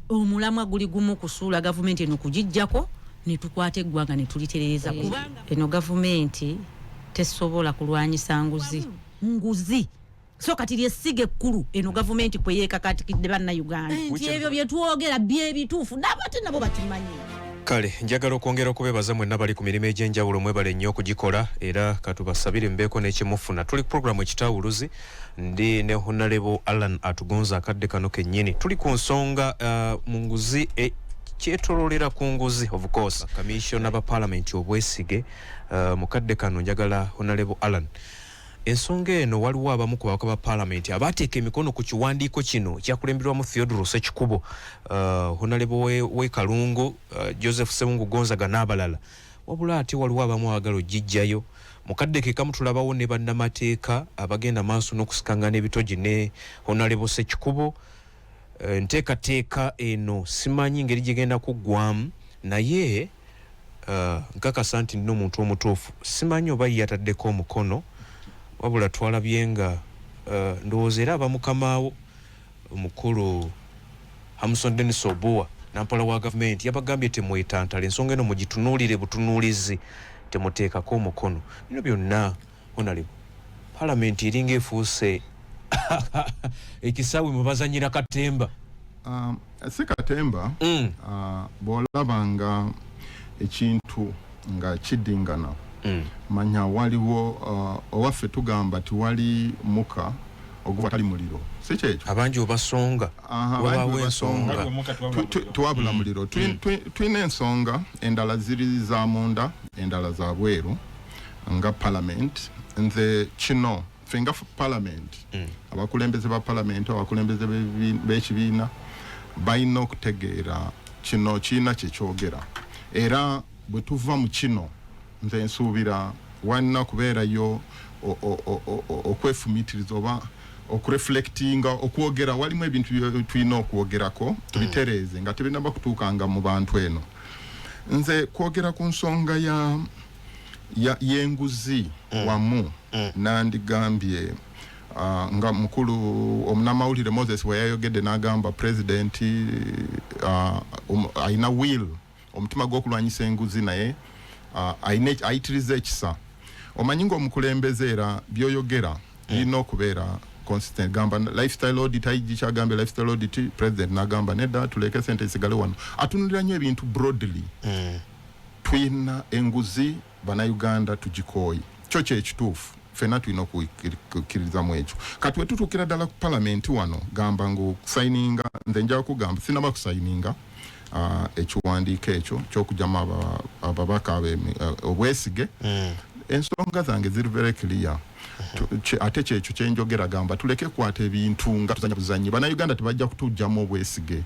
omulamwa guli gumu kusuula gavumenti eno kugijjako ne tukwata eggwanga ne tulitereeza kubanga eno gavumenti tesobola kulwanyisa nguzi so kati lyessiga ekkulu eno gavumenti kwe yeekakatikidde bannayuganda nti ebyo bye twogera byebituufu n'abate nabo batimanyi. Kale njagala okwongera okubebaza mwenna bali ku mirimu egy'enjawulo mwebale nnyo okugikola era katubasabire mbeeko n'ekimufuna. Tuli ku programu ekitawuluzi ndi ne Honorable Alan atugonza akadde kano kennyini. Tuli ku nsonga mu nguzi kyetololera ku nguzi of course. Commissioner ba Parliament obwesige mukadde kano njagala Honorable Alan. Ensonga eno waliwo abamu ku bakaba Parliament abateeka emikono ku kiwandiiko kino kyakulembirwamu Theodore Sekikubo, Honorable we Kalungu, Joseph Semungu Gonzaga n'abalala. Wabula ate waliwo abamu agalo jijjayo mukadde ke kamu tulabawo ne bannamateeka abagenda maaso n'okusikangana ebitogi ne Honorable Sekikubo. Nteekateeka eno simanyi ngeri gigenda kuggwamu naye nkakasa nti nno omuntu omutuufu simanyi oba yataddeko omukono wabula twalabye nga ndowooza era abamukamaawo omukulu Hamson Dennis Obua nampola wa gavumenti yabagambye temwetantala ensonga eno mugitunuulire butunuulizi temuteekako omukono. Bino byonna Honorable Parliament eringa efuuse ekisaawe mubazanyira katemba. Si katemba bw'olabanga ekintu nga kiddingana manya waliwo owaffe tugamba tiwali muka oguba tali muliro si kyekyo abangi obasonga wabawo ensonga tuwabula muliro tuyina ensonga endala ziri za munda endala za bweru nga Parliament nze kino fenga Parliament abakulembeze ba Parliament abakulembeze b'ekibiina balina okutegeera kino kiina kyekyogera era bwe tuva mu kino nze nsuubira walina kubeerayo okwefumitiriza oba okureflectinga okwogera walimu ebintu tulina okwogerako tubitereeze nga tebinaba kutuukanga mu bantu eno. Nze kwogera ku nsonga y'enguzi wamu nandigambye nga mukulu omunamawulire Moses we yayogedde n'agamba president ayina will omutima gw'okulwanyisa enguzi naye ayitiriza ekisa omanyi ng'omukulembeze era byoyogera birina okubeera consistent. Gamba lifestyle audit ayigikyagambye lifestyle audit president n'agamba nedda tuleke sente zisigale wano atunulira nnyo ebintu broadly. Twina enguzi bannayuganda tugikooyi kyo kyekituufu fena tulina okukkirizamu ekyo kati wetutuukira ddala ku Parliament wano gamba ng'okusayininga nze njala kugamba sinaba kusayininga ekiwandiiko ekyo ky'okugyamu ababaka obwesige ensonga zange ziri very clear. Ate kyekyo kyenjogera gamba tuleke kwata ebintu nga tuzanya buzanyi bannayuganda tebajja kutugyamu obwesige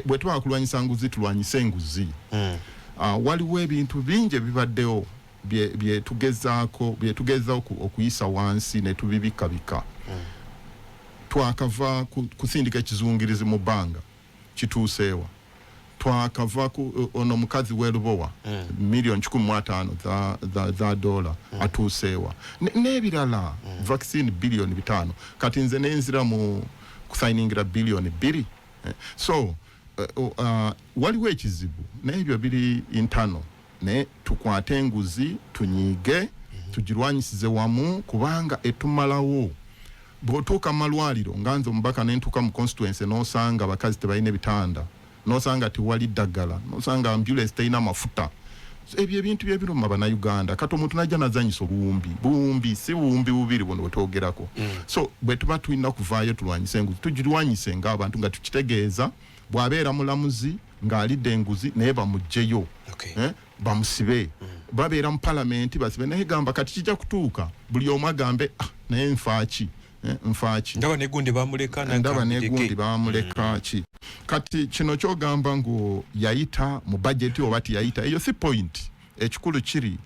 bwe tuba kulwanyisa nguzi tulwanyise enguzi. Waliwo ebintu bingi ebibaddewo bye tugeza okuyisa wansi ne tubibikabika. Twakava kusindika ekizungirizi mu bbanga kituuseewa twakava ono mukazi w'erubowa million 15 za dola atuuseewa n'ebirala vaccine billion 5 kati nze nenzira mu kusayiningira billion 2 so waliwo ekizibu n'ebyo biri intano ne tukwate enguzi tunyiige tugirwanyisize wamu kubanga etumalawo. Bw'otuuka malwaliro nga nze omubaka n'entuuka mu constituency n'osanga abakazi tebalina ebitanda n'osanga tewali ddagala n'osanga ambulance terina mafuta ebyo ebintu byebiruma bannayuganda kati omuntu najja nazanyisa buwumbi si buwumbi bubiri buno bwetwogerako. So bwe tuba tulina kuvaayo tulwanyise enguzi tugirwanyise ng'abantu nga tukitegeeza bw'abeera mulamuzi ng'alidde enguzi naye bamugjeyo bamusibe babeera mu Parliament basibe naye gamba kati kijja kutuuka buli omu agambe naye nfaaki ndaba negundi bamuleka ki kati kino kyogamba ngo yayita mu budget oba tiyayita eyo si point ekikulu kiri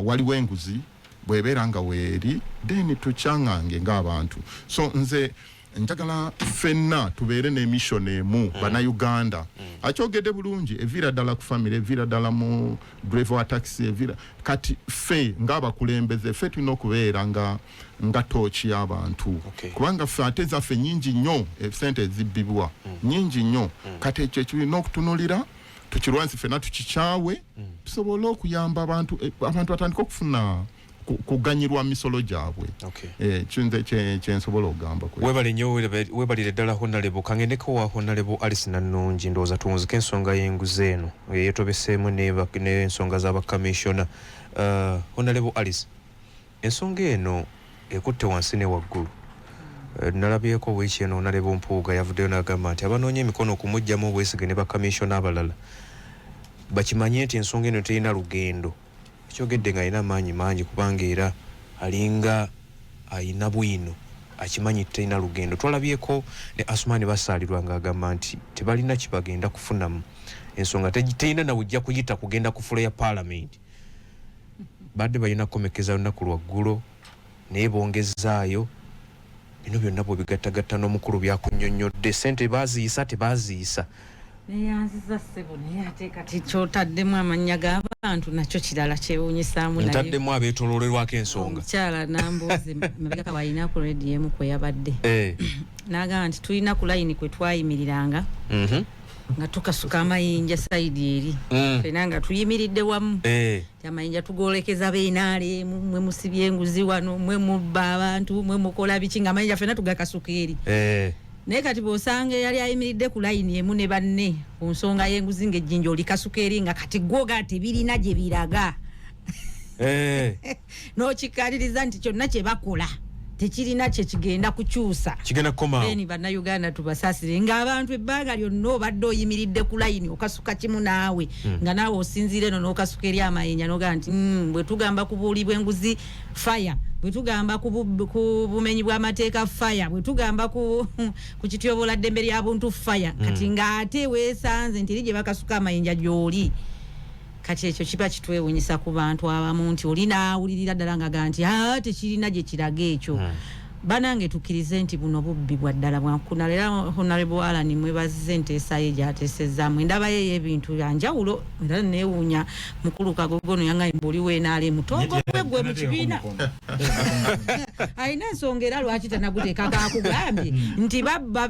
waliwo enguzi bwebeera nga weeri then tukyangange ng'abantu. So nze njagala fenna tubeere n'emission emu bannayuganda akyogedde bulungi evira ddala ku family evira ddala mu driver wa taxi evira kati ffe ng'abakulembeze ffe tulina okubeera nga tooki y'abantu kubanga ffe ate zaffe nnyingi nnyo sente ezibbibwa nnyingi nnyo kati ekyo ekirina okutunulira tukirwansi ffenna tukikyawe tusobole okuyamba abantu batandika okufuna kuganyirwa misolo gyabwe kinze kyensobola okugamba webale nnyo webalire ddala Honorable kangendeko wa Honorable Alice Nannungi ndowooza tuwunzika ensonga y'enguzi eno yetobeseemu n'ensonga z'abakamisiona Honorable Alice ensonga eno ekutte wansi ne waggulu nalabyeko wiiki eno Honorable Mpuuga yavuddeyo n'agamba nti abanoonya emikono okumuggyamu obwesige ne bakamisiona abalala bakimanye nti ensonga eno terina lugendo kyogedde nga alina amaanyi mangi kubanga era alinga ayina bwino akimanyi terina lugendo twalabyeko ne Asumani basaalirwa ng'agamba nti tebalina kibagenda kufunamu ensonga terina nawujja kuyita kugenda kufula ya Parliament badde balina kukomekeza olunaku lwaggulo naye bongezaayo bino byonna bwe bigattagatta n'omukulu byakunnyonnyodde sente baaziyisa tebaaziyisa neyanziza ssebo naye ate kati kyotaddemu amannya g'abantu nakyo kirala kyewuunyisaamu naye ntaddemu abeetooloolerwako ensonga omukyala nambuuzi mabega wayina ku radio emu kwe yabadde n'agamba nti tulina ku layini kwe twayimiriranga nga tukasuka amayinja sayidi eri fena nga tuyimiridde wamu amayinja tugolekeza beenaale mwe musibye enguzi wano mwe mubba abantu mwe mukola biki nga amayinja fena tugakasuka eri naye kati bw'osanga yali ayimiridde ku layini emu ne banne ku nsonga y'enguzi ng'ejjinja olikasuka eri nga kati gwoga tebirina gye biraga n'okikkaliriza nti kyonna kye bakola tekirina kye kigenda kukyusa kigenda kukomaawo eni bannayuganda tubasaasire ng'abantu ebbanga lyonna obadde oyimiridde ku layini okasuka kimu naawe nga naawe osinziire eno n'okasuka eri amayinja n'ogamba nti bwe tugamba kubuulibwa enguzi faya bwe tugamba ku bumenyi bw'amateeka faya bwe tugamba ku kityobola ddembe lya buntu faya kati ng'ate weesanze nti eri gye bakasuka amayinja gy'oli kati ekyo kiba kitwewuunyisa ku bantu abamu nti oli naawulirira ddala nga nti tekirina gye kiraga ekyo banange tukkirize nti buno bubbi bwa ddala bwankuna era Honorable Alan mwebazize enteesa ye gy'ateesezaamu endaba ye y'ebintu bya njawulo era neewuunya mukulu Kagogono yaŋŋamba oli weenaale mutongo gwe mu kibiina alina ensonga era lwaki tanaguteekako akugambye nti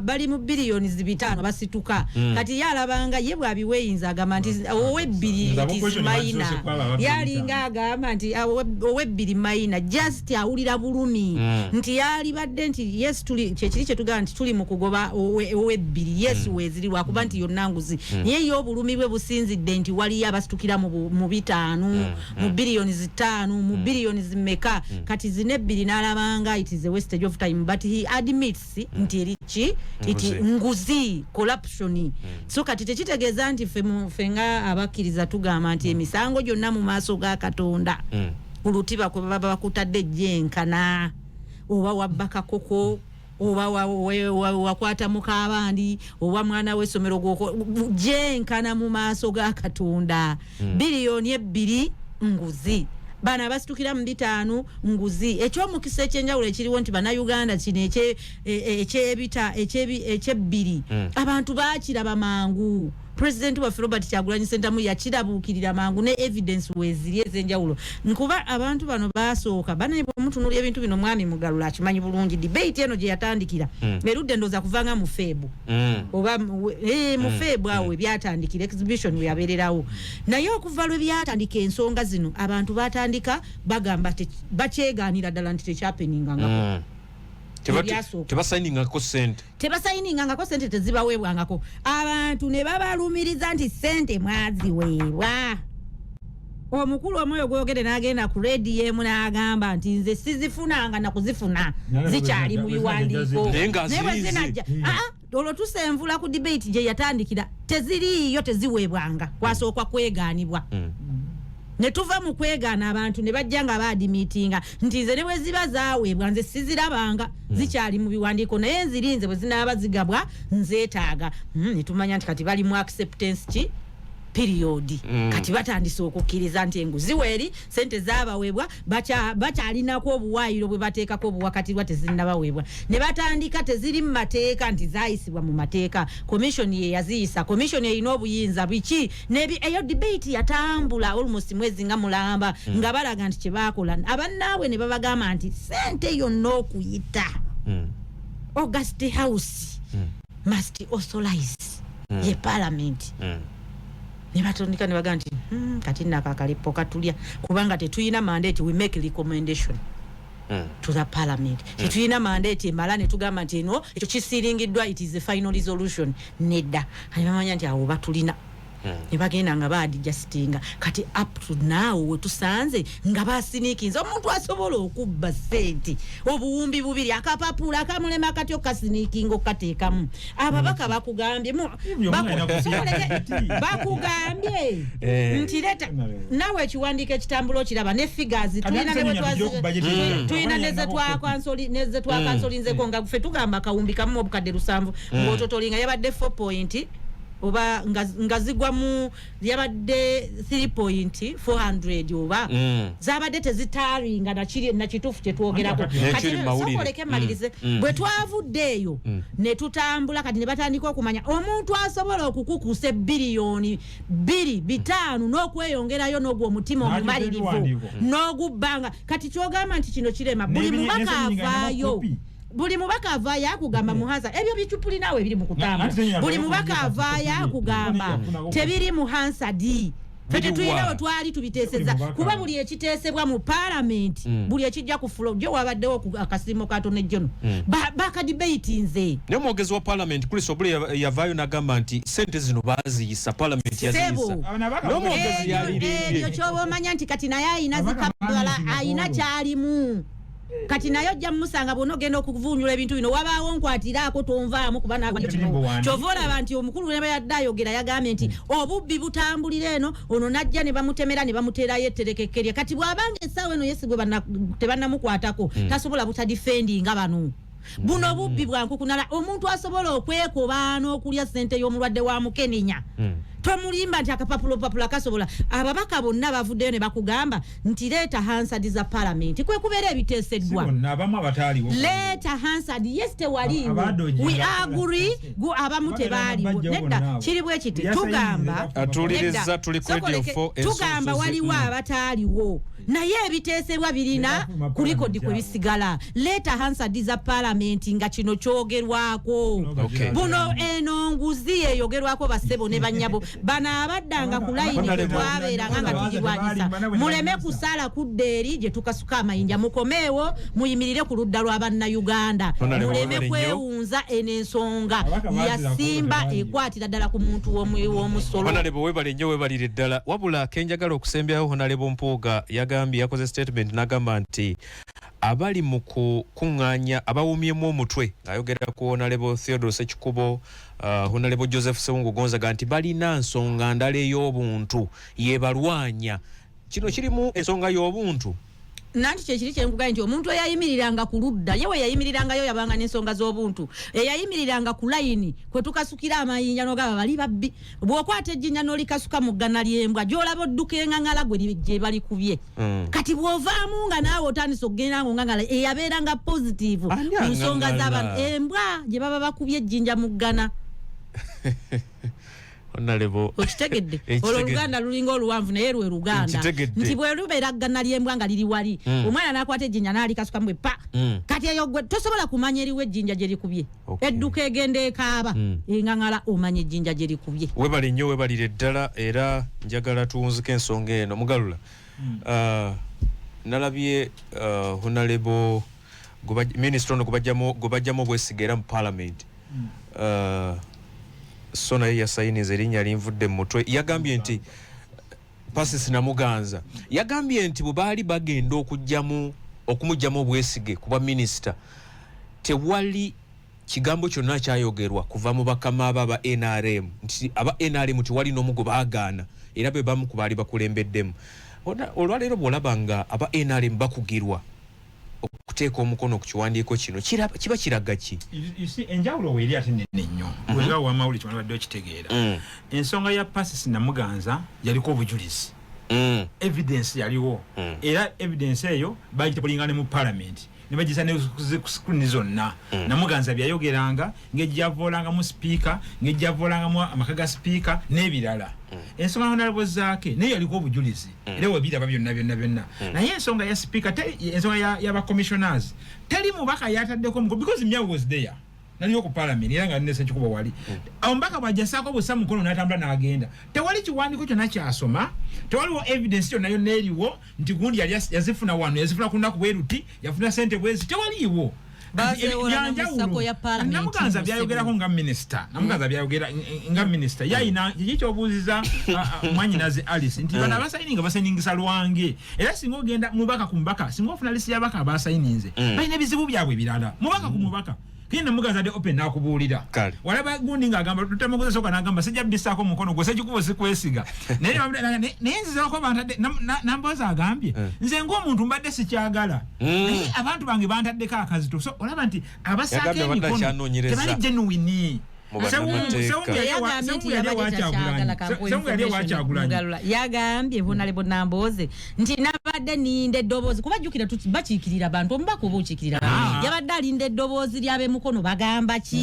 bali mu biliyoni 5 basituka kati ye alabanga ye bw'abiweeyinza agamba nti owebbiri nti mayina yalinga agamba nti owebbiri mayina just awulira bulumi nti yali badde nti yes tuli kyekiri kyetugamba nti tuli mu kugoba owebbiri yes weeziri lwakuba nti yonna nguzi naye y'obulumi bwe businzidde nti waliyo abasitukira mu 5 mu biliyoni 5 mu biliyoni zimeka kati zine bbiri n'alabanga it is a wastage of time but he admits nti erichi iti nguzi corruption so kati tekitegeeza nti ffe nga abakkiriza tugamba nti emisango gyonna mu maaso ga Katonda olutiba kwe baba bakutadde jenkana oba wabaka koko oba wakwata mukabandi oba mwana w'essomero jenkana mu maaso ga Katonda biliyoni 2 nguzi bana basitukira mu 5 nguzi ekyomukisa ekyenjawulo ekiriwo nti bannayuganda kino eky'ebbiri abantu baakiraba mangu President wa Robert Kyagulanyi Ssentamu yakirabuukirira mangu ne evidence weeziri ez'enjawulo nkuba abantu bano baasooka banaye bwemutunulya ebintu bino mwami Mugalula akimanyi bulungi debate eno gye yatandikira erudde ndooza kuvanga mu Febu oba mu Febu awo ebyatandikira exhibition we yabeererawo naye okuva lwe byatandika ensonga zino abantu batandika bagamba bakyegaanira ddala nti tekyapeningangako tebasayiningako sente tezibaweebwangako abantu ne babalumiriza nti sente mwaziweebwa omukulu omwoyo gwogere n'agenda ku rediyo emu n'agamba nti nze sizifunanga nakuzifuna zikyali mu biwandiiko naye bwe zinajja olwo tusenvula ku debate gye yatandikira teziriiyo teziweebwanga kwasookwa kwegaanibwa ne tuva mu kwegaana abantu ne bajja nga baadimitinga nti nze ne bwe ziba zaaweebwa nze sizirabanga zikyali mu biwandiiko naye nzirinze bwe zinaaba zigabwa nzeetaaga ne tumanya nti kati bali mu acceptance ki period kati batandise okukkiriza nti enguzi weeri sente zaabaweebwa bakyalinako obuwaayiro bwe bateekako obuwakati bwa tezinnabawebwa ne batandika teziri mu mateeka nti zaayisibwa mu mateeka commission ye yaziyisa commission erina obuyinza biki eyo debate yatambula almost mwezi nga mulamba nga balaga nti kyebakola abannaabwe ne babagamba nti sente yonna okuyita August House must authorize ye parliament ne batondika ne bagamba nti kati nakakalipo katulya kubanga tetuyina mandate we make recommendation to the parliament tetuyina mandate mala ne tugamba nti eno ekyo kisiringiddwa it is a final resolution nedda ayamanya nti awo batulina ne bagenda nga baadijustinga kati up to now wetusanze nga basiniikinze omuntu asobola okubba sente obuwumbi bubiri akapapula akamulema kati okasiniikinga okateekamu ababaka bakugambye bakugambye nti leta nawe ekiwandiiko ekitambulo kiraba ne figures tulina neze twakansolinseko nga ffe tugamba akawumbi kamu obukadde 7 ng'ototolinga yabadde 4 point oba ngazigwa mu yabadde 3.400 oba zabadde tezitaringa na kitufu kyetwogerako kati sokoleke malirize bwe twavuddeeyo ne tutambula kati ne batandika okumanya omuntu asobola okukukusa biliyoni 2.5 n'okweyongerayo n'ogwo omutima omumalirivu n'ogubbanga kati kyogamba nti kino kirema buli mubaka avaayo buli mubaka avaayo akugamba muhansa ebyo bicupuli nawe biri mu kutamba buli mubaka avaayo akugamba tebiri mu Hansard fete tuyinawo twali tubiteeseza kuba buli ekiteesebwa mu parliament buli ekijja ku floor jo wabaddewo akasimo kato ne jono baka debate nze ne mwogezi wa parliament Chris Obule yavaayo n'agamba nti sente zino baziyisa parliament yaziyisa no mwogezi yalirinde kyoba omanya nti kati naye ayina zikabala ayina kyalimu kati nayo jja musanga bonogenda okuvunyula ebintu bino wabaawo nkwatiraako tonvaamu kuba n'abantu kyovola abantu omukulu ne bayaddaayogera yagambye nti obubbi butambulira eno ono najja ne bamutemera ne bamuteerayo etterekekkerya kati bw'abanga essaawa eno yesigwe tebannamukwatako tasobola butadifendinga bano buno bubbi bwankukunala omuntu asobola okwekoba n'okulya ssente y'omulwadde wa mukenenya tomulimba nti akapapulopapula kasobola ababaka bonna bavuddeyo ne bakugamba nti leeta Hansard za parliament kwe kubeera ebiteeseddwa leeta Hansard yes tewaliiwo we agree abamu tebaaliwo nedda kiri bwe kiti tugamba tugamba waliwo abataaliwo naye ebiteesebwa birina ku likodi kwe bisigala leeta Hansard za parliament nga kino kyogerwako buno eno nguzi yeeyogerwako bassebo ne bannyabo bana abaddanga ku layini twabeeranga nga tugirwanyisa muleme kusala kudda eri gye tukasuka amayinja mukomeewo muyimirire ku ludda lwa bannayuganda muleme kwewunza enensonga yasimba ekwatira ddala ku muntu w'omusolo Honorable webale nnyo webalire ddala wabula kenjagala okusembyawo Honorable Mpuuga yagambye yakoze statement n'agamba nti abali mu kukuŋŋaanya abawumyemu omutwe ng'ayogera ku Honorable Theodore Sekikubo Honorable Joseph Sewungu Gonzaga nti balina nsonga ndala ey'obuntu yebalwanya kino kirimu ensonga y'obuntu nanti kyekiri kyenkugaa nti omuntu eyayimiriranga ku ludda yewe yayimirirangayo yabanga n'ensonga z'obuntu eyayimiriranga ku layini kwe tukasukira amayinja n'ogaba bali babbi bw'okwata ejjinja n'olikasuka mu ggana ly'embwa gy'olaba odduka eŋŋaŋala gye balikubye kati bw'ovaamu nga naawe otandise okugenda ng'oŋŋaŋala eyabeeranga positive ku nsonga z'abantu embwa gye baba bakubye ejjinja mu ggana okitegedde olwo oluganda lulinga oluwanvu naye lwe luganda nti bwe lubeera ggana ly'embwa nga liri wali omwana n'akwata ejjinja n'alikasuka mwe pa kati eyo gwe tosobola kumanya eriwo ejjinja gye likubye edduka egenda ekaaba eŋŋaŋala omanya ejjinja gye likubye webali nnyo webalire ddala era njagala tuwunzika ensonga eno mugalula nalabye Honorable Minister ono gubajjamu obwesiga era mu parliament so naye yasayiniza erinnya linvudde mu mutwe yagambye nti Pasis Namuganza yagambye nti bwe baali bagenda okumugyamu obwesige kuba minisita tewali kigambo kyonna kyayogerwa kuva mu bakama aba NRM nti aba NRM tewali n'omu gwe baagaana era be bamu ku baali bakulembeddemu olwaleero bw'olaba nga aba NRM bakugirwa kuteeka omukono ku kiwandiiko kino kiba kiraga ki? Enjawulo weeri ate nene nnyo wenga wamawulire kyona badde okitegeera. Ensonga ya Pacis Namuganza yaliko obujulizi. Evidence yaliwo. Era evidence eyo bagitepulinga ne mu parliament. Ne bagisa ne screen zonna. Namuganza byayogeranga ngejjavolanga mu speaker, ngejjavolanga mu amakaga speaker n'ebirala. Ensonga honorable zaake naye yaliko obujulizi. Era webiraba byonna. Naye ensonga ya speaker ensonga ya ba commissioners tali mubaka yataddeko because Myawu was there. Naliyo ku parliament era nga nese kikuba wali. Ombaka bwajasako busa mukono n'atambula n'agenda. Tewali kiwandiiko kyonna kyasoma, tewaliwo evidence yonna nayo neeriwo nti gundi yali yazifuna wano, yazifuna ku nnaku bweruti, yafuna sente bwezi, tewaliiwo. Namuganza byayogerako nga minister. Namuganza byayogera nga minister. Yayina kikyobuuziza mwanyinaze Alice nti bana basayininga basayiningisa Lwange. Era singa ogenda mubaka ku mubaka, singa ofuna lisi y'abaka abasayininze. Balina ebizibu byabwe birala. Mubaka ku mubaka. Kina Namuganza de open nakubuulira. Walaba gundi ng'agamba tutamaguza soka n'agamba sijja bissaako mukono gwe sekikubo sikwesiga. Naye nzizako bantadde Namboza agambye nze ng'omuntu mbadde sikyagala. Naye abantu bange bantaddeko akazito. So olaba nti abasaako emikono tebali genuine. Yagambye Honorable Namboze nti nabadde ninde eddoboozi kuba jjukira bakiikirira abantu omubaka oba okiikirira yabadde alinda eddoboozi lyabe mukono bagamba ki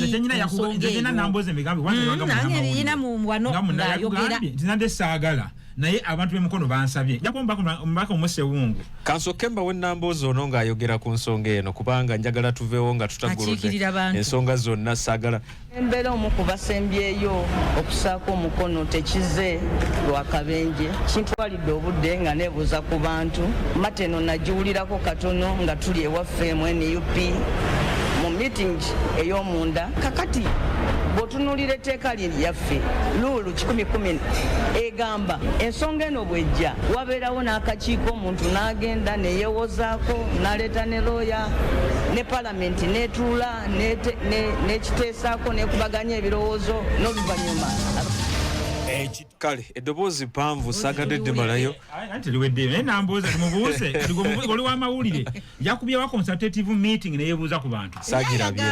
nange mu wano ng'ayogera ntinadde saagala naye abantu b'emukono bansabye mbaka omusewungu kansokemba we Namboze ono ng'ayogera ku nsonga eno kubanga njagala tuveewo nga tutaguludde ensonga zonna saagala embeera omu ku basembyeyo okusaako omukono tekize lwakabenje kintwalidde obudde nga neebuuza ku bantu mateno nagiwulirako katono nga tuli ewaffe mu NUP mu meeting ey'omunda kakati bw'otunuulira etteeka lyaffe luulu 1010 egamba ensonga eno bw'ejja wabeerawo n'akakiiko omuntu n'agenda neyeewozaako n'aleeta ne looya ne palamenti n'etuula n'ekiteesaako n'ekubaganya ebirowoozo n'oluvannyuma kale eddoboozi panvu saagadde ddemalayo anti liwedde naye Namboza tumubuuze oli w'amawulire yakubye wa consultative meeting neyeebuuza ku bantu saagirabye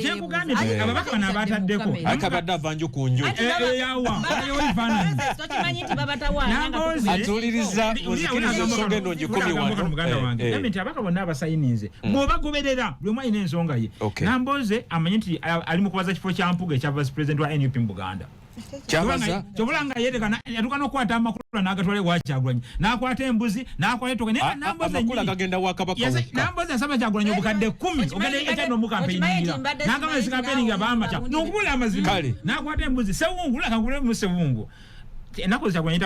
kyekugambye ababaka bano abaataddeko akabadde avanju ku nju yawa atuuliriza muzikiriza ensonga eno ngikumi wange nti ababaka bonna abasayininze bw'obagoberera buli omu alina ensonga ye Namboze amanyi nti ali mu kubaza kifo kya mpuga ekya vice president wa NUP mu Buganda kyobulanga yerekana yatukana okukwata amakulu n'agatwala ewa Kyagulanyi n'akwata embuzi n'akwata ettoke naye amakulu agagenda wa Kabaka wokka Namboze asaba Kyagulanyi obukadde 10 ogenda ekyano mu kampeyingira n'agamba ezikampeyingira baamaca n'okubula amazima n'akwata embuzi sewungu akagule mu sewungu ennaku Kyagulanyi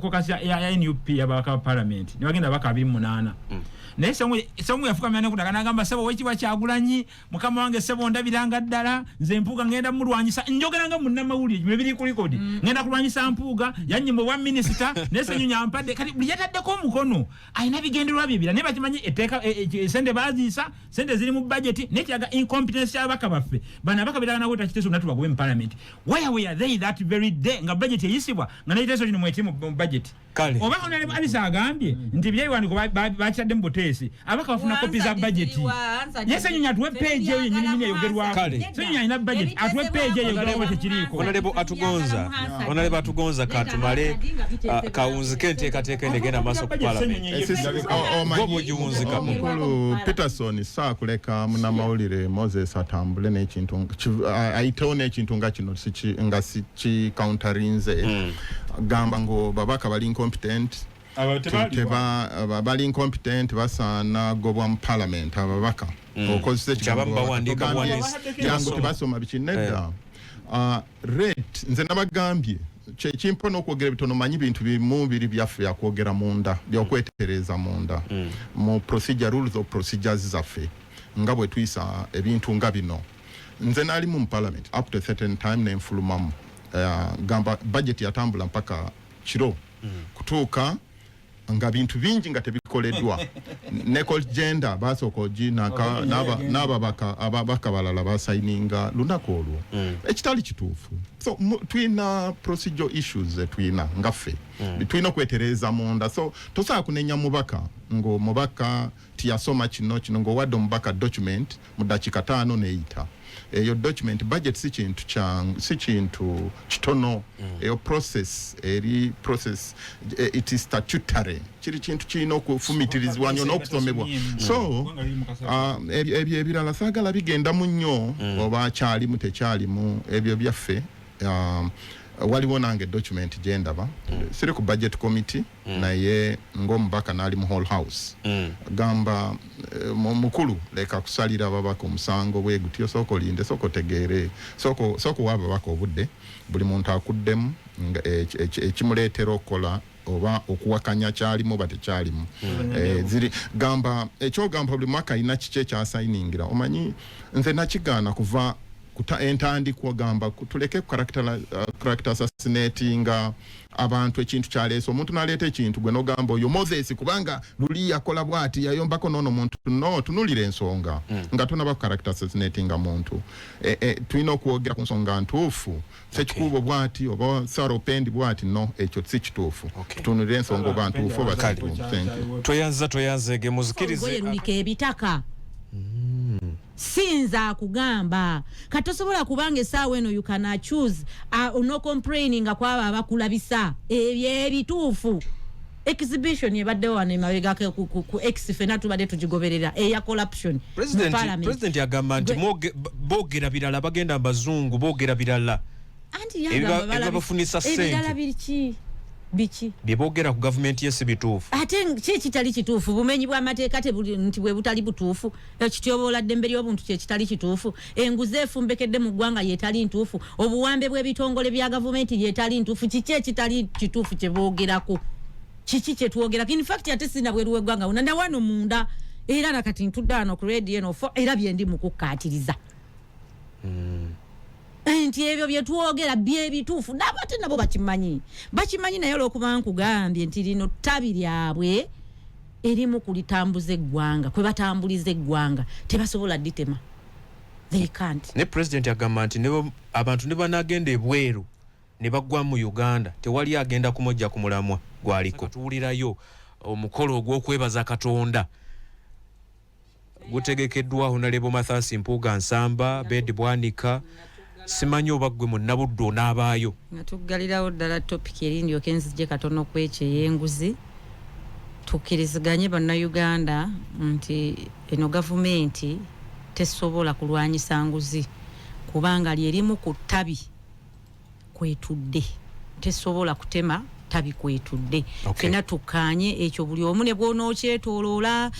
kokasi ya NUP y'ababaka ba parliament ne bagenda ababaka 28 naye sewungu yafukamira nekutaga n'agamba sebo wekiba Kyagulanyi mukama wange sebo ndabiranga ddala nze mpuuga ngenda mulwanyisa njogeranga munnamawulire gye biri ku record ngenda kulwanyisa mpuuga yannyimba obwa minisita naye senyunya mpadde kati buli yataddeko omukono ayina bigendererwa bibira naye bakimanyi etteeka sente baziisa sente ziri mu budget naye kiraga incompetence y'ababaka baffe bano ababaka biragana kweta kiteeso natubagobe mu parliament where were they that very day nga budget eyisibwa nga n'ekiteeso kino mweti mu budget oba Honorable Alice agambye nti byeyiwandiiko bakitadde mu buteesi abaka bafuna kopi za budget yesenyunya atuwe page eyo nyininyini eyogerwako senyunya alina budget atuwe page eyo eyogerwako tekiriiko Honorable Atugonza katumale kawunzike enteekateeka endegenda maaso ku parliament omukulu Peterson saakuleka munnamawulire Moses atambule n'ekintu ayitewo n'ekintu nga kino nga sikikauntarinze gamba ngo babaka bali incompetent bali incompetent basaana gobwa mu parliament ababaka okozesa ekigambo tebasoma bikinedda rate nze nabagambye kyekimpa n'okwogera bitono manyi bintu bimu biri byaffe yakwogera munda byokwetereza munda mu rules of procedures zaffe nga bwe tuyisa ebintu nga bino nze naali mu parliament up to a certain time nenfulumamu gamba budget yatambula mpaka kiro kutuuka nga bintu bingi nga tebikoleddwa Nicole Gender basoko jina ababaka balala basayininga lunaku olwo ekitali kituufu so twina procedural issues twina ngaffe twina kwetereza munda so tosaa kunenya mubaka ngo mubaka tiyasoma kino ngo wadde mubaka document mu dakika 5 neeyita eyo document budget si kintu kitono eyo process it is statutory kiri kintu kirina okufumitirizibwa nnyo n'okusomebwa so ebyo ebirala saagala bigenda mu nnyo oba kyalimu tekyalimu ebyo byaffe waliwo nange document gyendaba siri ku budget committee naye ng'omubaka n'ali mu whole house gamba mukulu leka kusalira ababaka omusango bwe gutyo soko linde soko tegeere soko waba baka obudde buli muntu akuddemu ekimuleetera okukola oba okuwakanya kyalimu oba tekyalimu ziri gamba ekyogamba buli mwaka alina kiki ekyasayiningira omanyi nze nakigaana kuva entandikwa gamba tuleke character assassinatinga abantu ekintu kyaleese omuntu naleeta ekintu gwe nogamba oyo Moses kubanga luli yakola bwati yayombako nono muntu no tunulira ensonga nga tunaba character assassinatinga muntu tulina okwogera ku nsonga ntuufu sekikubo bwati oba saropendi bwati no ekyo si kituufu tunulira ensonga oba ntuufu oba si kituufu toyanza ege muzikirize lulike ebitaka sinza kugamba katosobola kubanga esaawa eno you can choose no complaining kwaba abakulabisa ebituufu exhibition yebaddewo wano emabega ku exfena tubadde tugigoberera eya corruption president yagamba nti boogera birala bagenda abazungu boogera birala anti yagamba bafunisa sente ebirala biki byeboogera ku gavumenti yesi bituufu ate kitali kituufu bumenyi bw'amateeka nti bwe butali butuufu ekityobola ddembe ly'obuntu kyekitali kituufu enguzi efumbekedde mu ggwanga yeetali ntuufu obuwambe bw'ebitongole bya gavumenti yeetali ntuufu kiki ekitali kituufu kye boogerako kiki kye twogerako in fact ate sina bweru w'eggwanga unanda wano munda era nakati ntudde wano ku radio eno era bye ndi mu kukkaatiriza nti ebyo bye twogera byebituufu n'abate nabo bakimanyi naye olw'okuba nkugambye nti lino ttabi lyabwe erimu kulitambuza eggwanga kwe batambuliza eggwanga tebasobola dditema they can't ne president agamba nti abantu ne banagenda ebweru ne bagwa mu Uganda tewali agenda kumojja ku mulamwa gwaliko tuwulirayo omukolo ogw'okwebaza Katonda gutegekeddwaho Honorable Mathasi Mpuuga Nsamba Bed Bwanika simanyi oba gwe munnabudde onaabaayo nga tuggalirawo ddala topic erindi okenzije katono kwekyo ey'enguzi tukkiriziganye bannayuganda nti eno gavumenti tesobola kulwanyisa nguzi kubanga lyerimu ku ttabi kwetudde tesobola kutema tabi kwetudde fena tukanye ekyo buli omu ne bw'onookyetooloola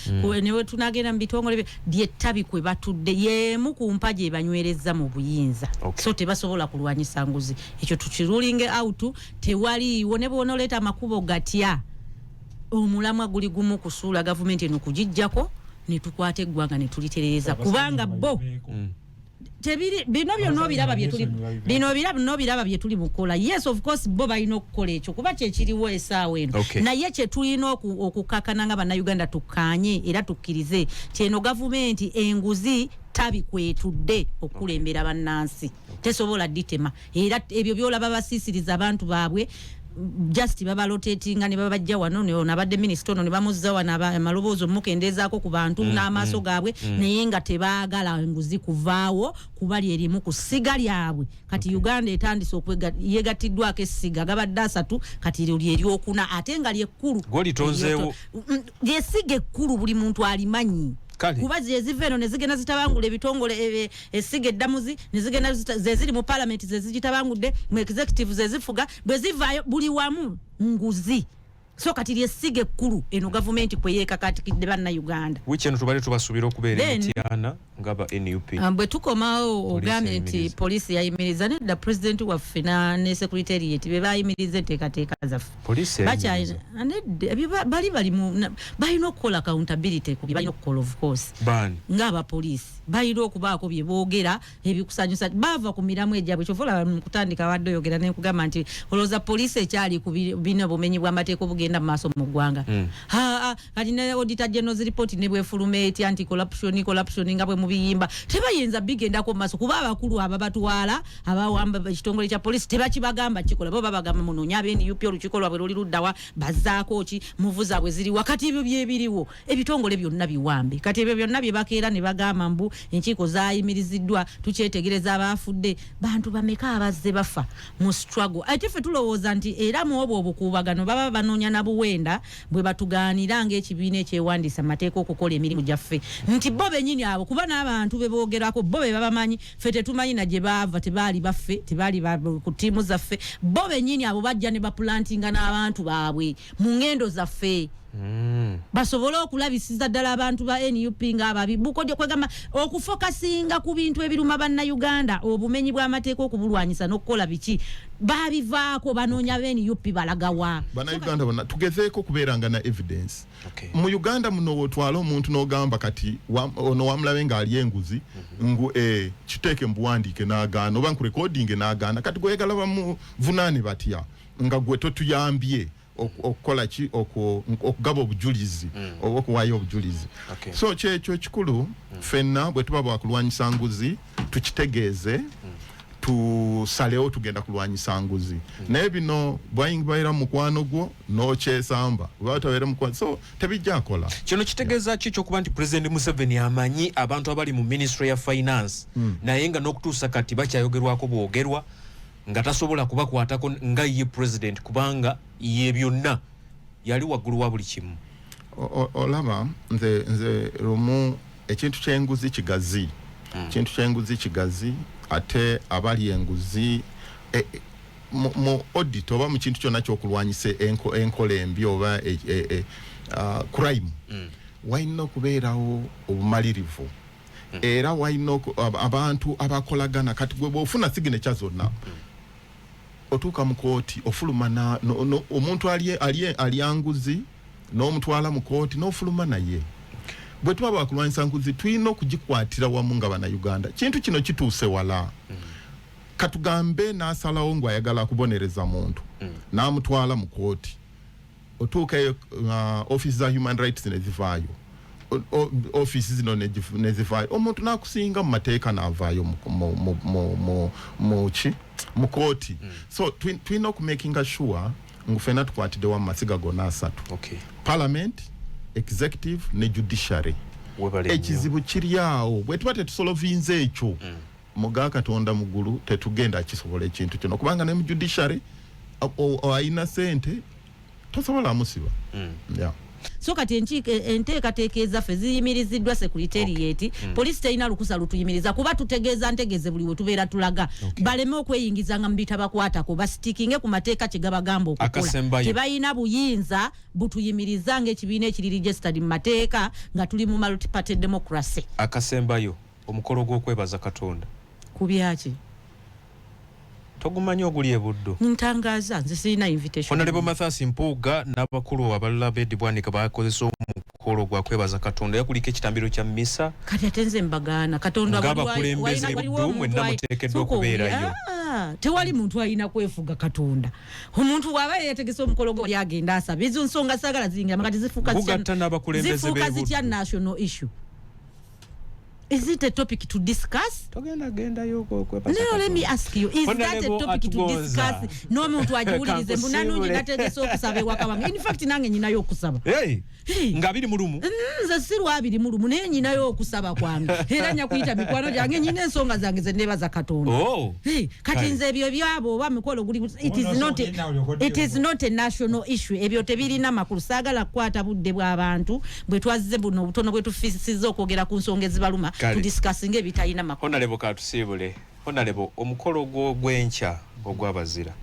ne bwe tunagenda mu bitongole byettabi kwe batudde yemu ku mpaji ebanywereza mu buyinza so tebasobola kulwanyisa nguzi ekyo tukirulinge out tewaliiwo ne bw'onooleeta amakubo gatya omulamwa guli gumu kusuula gavumenti eno kugijjako ne tukwata eggwanga ne tulitereeza kubanga bo bino biraba bye tuli mukola yes of course bo balina okukola ekyo kuba kyekiriwo esaawa eno naye kye tulina okukakana nga bannayuganda tukkaanye era tukkirize kyeno gavumenti enguzi tabikwetudde okulembera bannansi tesobola dditema era ebyo byolaba basiisiriza abantu baabwe just baba rotating ne babajja wano ne nabadde minister ono ne bamuzza wana amaloboozo mukendezaako ku bantu n'amaaso gaabwe naye nga tebaagala enguzi kuvaawo kubali erimu ku siga lyabwe kati Uganda etandise yegattiddwako essiga gabadde 3 kati ly'eryokuna ate nga lyekkulu golitonzeewo lyesiga ekkulu buli muntu alimanyi kuba zeziva eno ne zigenda zitabangula ebitongole essiga eddamuzi ne zigenda zeziri mu parliament zezigitabangudde mu executive zezifuga bwe zivaayo buli wamu nguzi so kati lyessiga ekkulu eno gavumenti kwe yeekakatikidde bannayuganda weekend tubale tubasuubira okubeera emityana ngaba NUP bwe tukomawo ogambye nti poliisi yayimiriza nedda president waffe ne secretariat be bayimiriza enteekateeka zaffe balina okukola accountability ku bye balina okukola of course ng'abapoliisi balina okubaako bye boogera ebikusanyusa baava ku miramu egyabwe kyova olaba mu kutandika wadde oyogera ne nkugamba nti olowooza poliisi ekyali ku bino bumenyi bw'amateeka obugenda ebigenda mu maaso mu ggwanga kati ne auditor general's report ne bwefulumeti anti corruption nga bwe mubiyimba tebayinza bigendako mu maaso kuba abakulu ababatwala abawamba ekitongole kya polisi tebakibagamba kikola bo babagamba munoonya NUP olukiiko lwabwe luli luddawa bazzaako ki muvu zaabwe ziri wakati ebyo byebiriwo ebitongole byonna biwambe kati ebyo byonna bye bakeera ne bagamba mbu enkiiko zaayimiriziddwa tukyetegereza abafudde bantu bameka abazze bafa mu struggle ate ffe tulowooza nti era mu obwo obukuubagano baba banoonya na buwenda bwe batugaanira ng'ekibiina ekyewandiisa amateeka okukola emirimu gyaffe nti bo bennyini abo kuba n'abantu be boogerako bo be babamanyi ffe tetumanyi na gye baava tebaali baffe tebaali ku ttiimu zaffe bo bennyini abo bajja ne bapulantinga n'abantu baabwe mu ngendo zaffe basobole okulabisiza ddala abantu ba NUP ng'ababi bukodyo kwegamba okufokasinga ku bintu ebiruma bannayuganda obumenyi bw'amateeka okubulwanyisa n'okukola biki babivaako banoonya NUP balagawa bannayuganda bonna tugezeeko kubeeranga na evidence mu Uganda muno wotwala omuntu n'ogamba kati ono wamulabe ng'ali enguzi ngu kiteeke mbuwandiike n'agaana oba nkurekodinge n'agaana kati gwegala bamuvunaane batya nga gwe totuyambye okukola ki okugaba obujulizi oba okuwaayo obujulizi so kyekyo kikulu ffenna bwe tuba bwakulwanyisa nguzi tukitegeeze tusalewo tugenda kulwanyisa nguzi naye bino bwayingibaira mukwano gwo n'okyesamba oba tabeera mukwano so tebijja akola kino kitegeeza ki ekyokuba nti President Museveni amanyi abantu abali mu Ministry ya Finance naye nga n'okutuusa kati bakyayogerwako bwogerwa nga tasobola kubakwatako nga ye president kubanga ye byonna yali waggulu wa buli kimu olaba nze lumu ekintu ky'enguzi kigazi kintu ky'enguzi kigazi ate abali enguzi mu audit oba mu kintu kyonna ky'okulwanyisa enkola embi oba crime wayina okubeerawo obumalirivu era wayina abantu abakolagana kati gwe bw'ofuna signature zonna otuuka mu kooti ofuluma omuntu ali anguzi n'omutwala mu kooti n'ofuluma naye bwe tuba bakulwanyisa nguzi tulina okugikwatira wamu nga bannayuganda kintu kino kituuse wala katugambe n'asalawo ngu ayagala kubonereza muntu n'amutwala mu kooti otuuka office za human rights nezivaayo office zino nezivaayo omuntu n'akusinga mu mateeka n'avaayo mu kooti so tulina okumakinga sure ngu ffenna tukwatidde wamu masiga gonna asatu parliament executive ne judiciary ekizibu kiri awo bwe tuba tetusolovinze ekyo muga Katonda muggulu tetugenda kisobola ekintu kino kubanga ne mu judiciary ayina sente tosobola amusiba so kati enteekateeka ezaffe ziyimiriziddwa secretariat police terina lukusa lutuyimiriza kuba tutegeeza ntegeeze buli we tubeera tulaga baleme okweyingizanga mu bitabakwatako basitikinge ku mateeka kye gabagamba okukola tebalina buyinza butuyimiriza ng'ekibiina ekiri registered mu mateeka nga tuli mu multi-party democracy. Akasembayo omukolo gw'okwebaza Katonda ku byaki togumanyi oguli ebuddo ntangaza nze sirina invitation Honorable Mathasi Mpuuga n'abakulu abalala b'eddibwanika bakozesa omukolo gwa kwebaza Katonda yakuliko ekitambiro kya misa kati atenze mbagana Katonda ng'abakulembeze buddu mwenna muteekeddwa okubeerayo tewali muntu alina kwefuga Katonda omuntu bw'aba yeetegese omukolo gwo yagenda asaba ezo nsonga saagala zingira makati zifuuka zitya national issue. Is it a topic to discuss? No, let me ask you. Is that a topic to discuss? No muntu ajiwulirize mbunanu njinategese okusaba wakawange. In fact nange nyinayo okusaba. Ngabiri mulumu. Nze sirwa abiri mulumu naye nyinayo okusaba kwange. Era nyakuyita mikwano gyange nyine ensonga zange ze nebaza Katonda. Kati nze ebyo byabo oba mikolo guli it is not a national issue. Ebyo tebirina makulu saagala kukwata budde bw'abantu bwe twazze buno obutono bwe tufisiza okwogera ku nsonga ezibaluma. Tudiscussing ebitayina makulu. Honorable katusibule. Honorable omukolo gw'enkya ogw'abazira.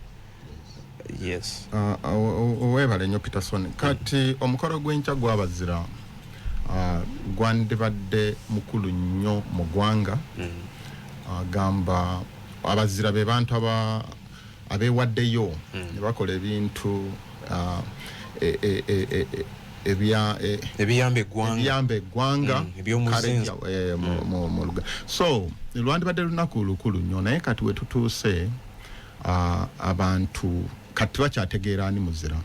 Yes. Owebale nnyo Peterson. Kati omukolo gw'enkya gw'abazira gwandibadde mukulu nnyo mu ggwanga. Gamba abazira be bantu abeewaddeyo ne bakola ebintu ebiyambe eggwanga ebyomuzinzi so lwandibadde lunaku lukulu nnyo naye kati we tutuuse abantu kati bakyategeera ani muzira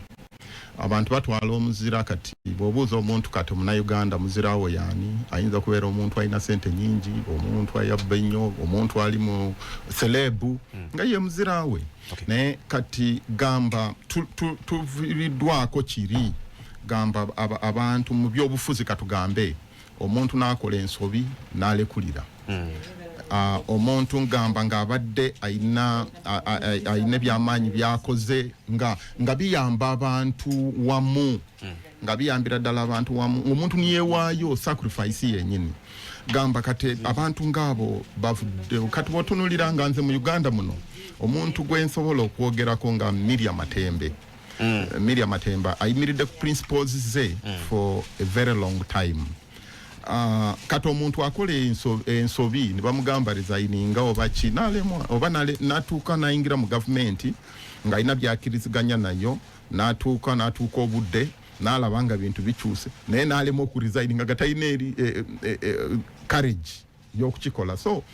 abantu batwala omuzira kati bwobuuza omuntu kati Munnayuganda muzira wo yani ayinza kubeera omuntu alina sente nyingi, omuntu ayabba ennyo, omuntu ali mu celebu nga ye muzira we. Naye kati gamba tuviiriddwako kiri gamba abantu mu byobufuzi katugambe omuntu n'akola ensobi n'alekulira. Omuntu ngamba ng'abadde ayina by'amaanyi byakoze nga biyamba abantu wamu nga biyambira ddala abantu wamu omuntu niyeewaayo sacrifice yennyini gamba kati abantu ng'abo bavudde kati bw'otunuulira nga nze mu Uganda muno omuntu gwe nsobola okwogerako nga Miriam Matembe. Miriam Matemba ayimiridde ku principles ze for a very long time. Kati omuntu akola ensobi ne bamugamba resigninga oba ki n'alemwa oba n'atuuka n'ayingira mu gavumenti ng'alina byakkiriziganya nayo n'atuuka obudde n'alaba nga bintu bikyuse naye n'alemwa okuresigninga nga talina courage y'okukikola. So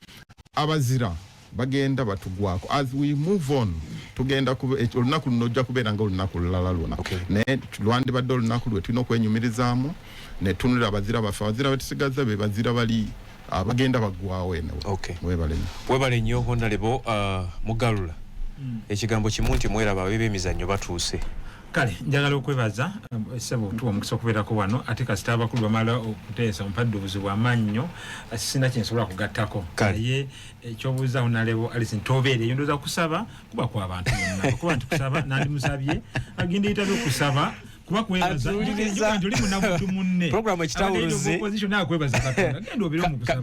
abazira bagenda batugwako as we move on tugenda olunaku luno ojja kubeera nga olunaku lulala lwona naye lwandibadde olunaku lwe tulina okwenyumirizaamu ne tunulira abazira baffe abazira betusigaza be bazira bali abagenda baggwawo eno. Webale nnyo Honorable Mugalula ekigambo kimu nti mweraba ab'emizannyo batuuse. Kale njagala okwebaza sebo tuwa mukisa okubeerako wano ate kasita abakulu bamala okuteesa ompadde obuzibu bw'amaanyi nnyo sina kyensobola kugattako naye ekyobuuza Honorable Alice ntobeereyo ndowooza kusaba kuba kw'abantu bonna kuba nti kusaba nandimusabye agenda yitabe okusaba kuba kwebaza njuli munabudu munne programu ekitawuluzi opposition nakwebaza Katonda genda obeere mu kusaba